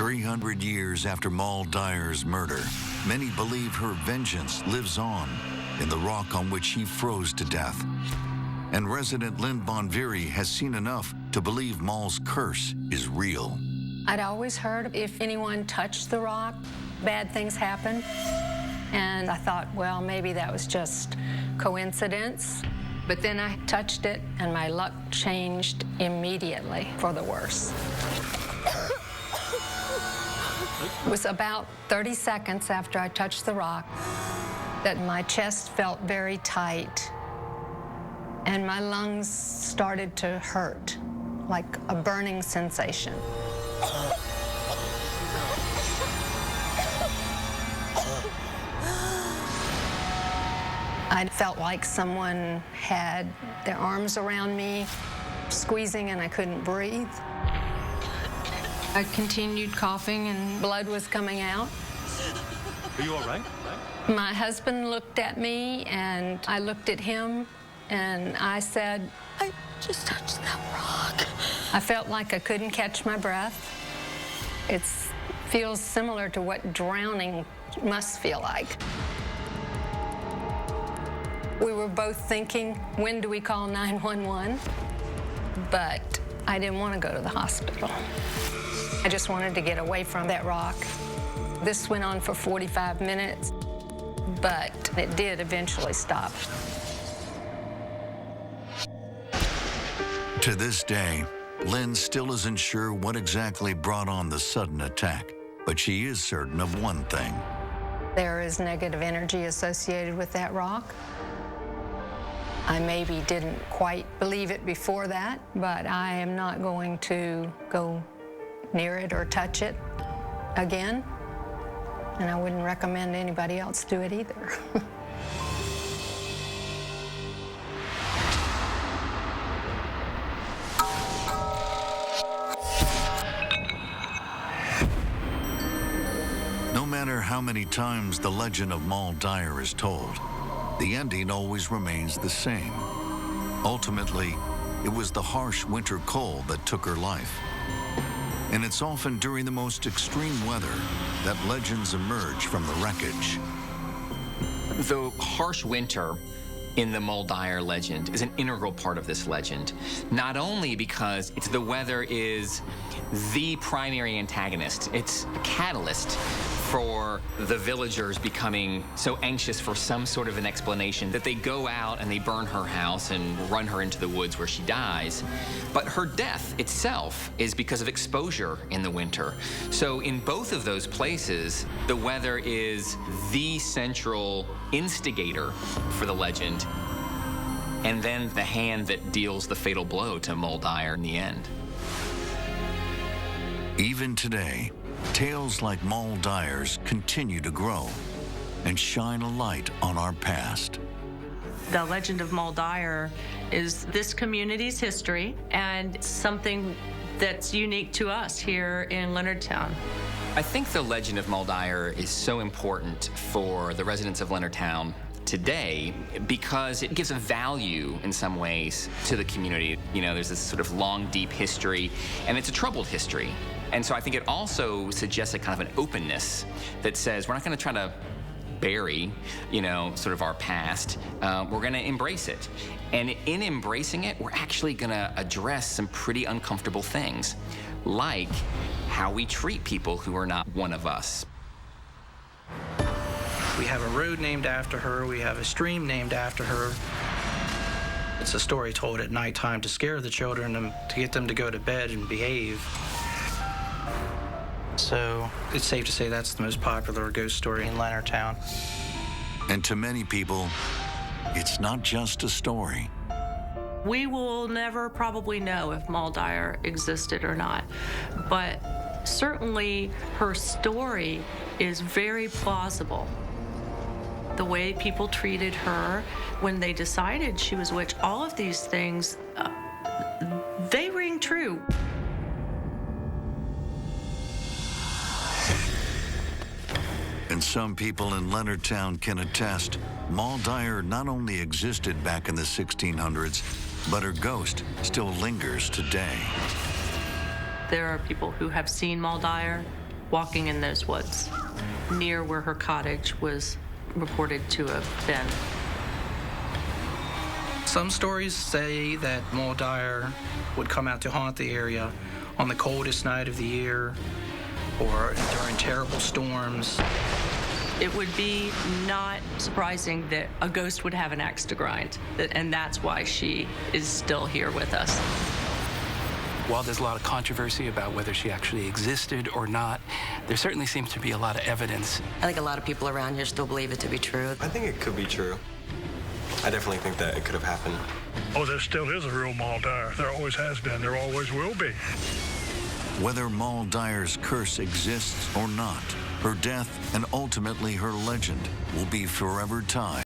300 years after Moll Dyer's murder, many believe her vengeance lives on in the rock on which he froze to death. And resident Lynn Bonviri has seen enough to believe Moll's curse is real. I'd always heard if anyone touched the rock, bad things happened. And I thought, well, maybe that was just coincidence. But then I touched it, and my luck changed immediately for the worse. It was about 30 seconds after I touched the rock that my chest felt very tight, and my lungs started to hurt, like a burning sensation. I felt like someone had their arms around me, squeezing, and I couldn't breathe. I continued coughing, and blood was coming out. Are you all right? My husband looked at me, and I looked at him, and I said, I just touched that rock. I felt like I couldn't catch my breath. It feels similar to what drowning must feel like. We were both thinking, when do we call 911? But I didn't want to go to the hospital. I just wanted to get away from that rock. This went on for 45 minutes, but it did eventually stop. To this day, Lynn still isn't sure what exactly brought on the sudden attack, but she is certain of one thing. There is negative energy associated with that rock. I maybe didn't quite believe it before that, but I am not going to go near it or touch it again, and I wouldn't recommend anybody else do it either. No matter how many times the legend of Moll Dyer is told, the ending always remains the same. Ultimately, it was the harsh winter cold that took her life. And it's often during the most extreme weather that legends emerge from the wreckage. The harsh winter in the Moll Dyer legend is an integral part of this legend, not only because the weather is the primary antagonist, it's a catalyst for the villagers becoming so anxious for some sort of an explanation that they go out and they burn her house and run her into the woods where she dies. But her death itself is because of exposure in the winter. So in both of those places, the weather is the central instigator for the legend, and then the hand that deals the fatal blow to Moll Dyer in the end. Even today, tales like Moll Dyer's continue to grow and shine a light on our past. The legend of Moll Dyer is this community's history and something that's unique to us here in Leonardtown. I think the legend of Moll Dyer is so important for the residents of Leonardtown today because it gives a value in some ways to the community. You know, there's this sort of long, deep history, and it's a troubled history. And so I think it also suggests a kind of an openness that says we're not going to try to bury, you know, sort of our past. We're going to embrace it. And in embracing it, we're actually going to address some pretty uncomfortable things, like how we treat people who are not one of us. We have a road named after her. We have a stream named after her. It's a story told at nighttime to scare the children and to get them to go to bed and behave. So it's safe to say that's the most popular ghost story in Leonardtown. And to many people, it's not just a story. We will never probably know if Moll Dyer existed or not, but certainly her story is very plausible. The way people treated her when they decided she was a witch, all of these things, they ring true. And some people in Leonardtown can attest, Moll Dyer not only existed back in the 1600s, but her ghost still lingers today. There are people who have seen Moll Dyer walking in those woods near where her cottage was reported to have been. Some stories say that Moll Dyer would come out to haunt the area on the coldest night of the year or during terrible storms. It would be not surprising that a ghost would have an axe to grind, and that's why she is still here with us. While there's a lot of controversy about whether she actually existed or not, there certainly seems to be a lot of evidence. I think a lot of people around here still believe it to be true. I think it could be true. I definitely think that it could have happened. Oh, there still is a real Moll Dyer. There always has been. There always will be. Whether Moll Dyer's curse exists or not, her death and ultimately her legend will be forever tied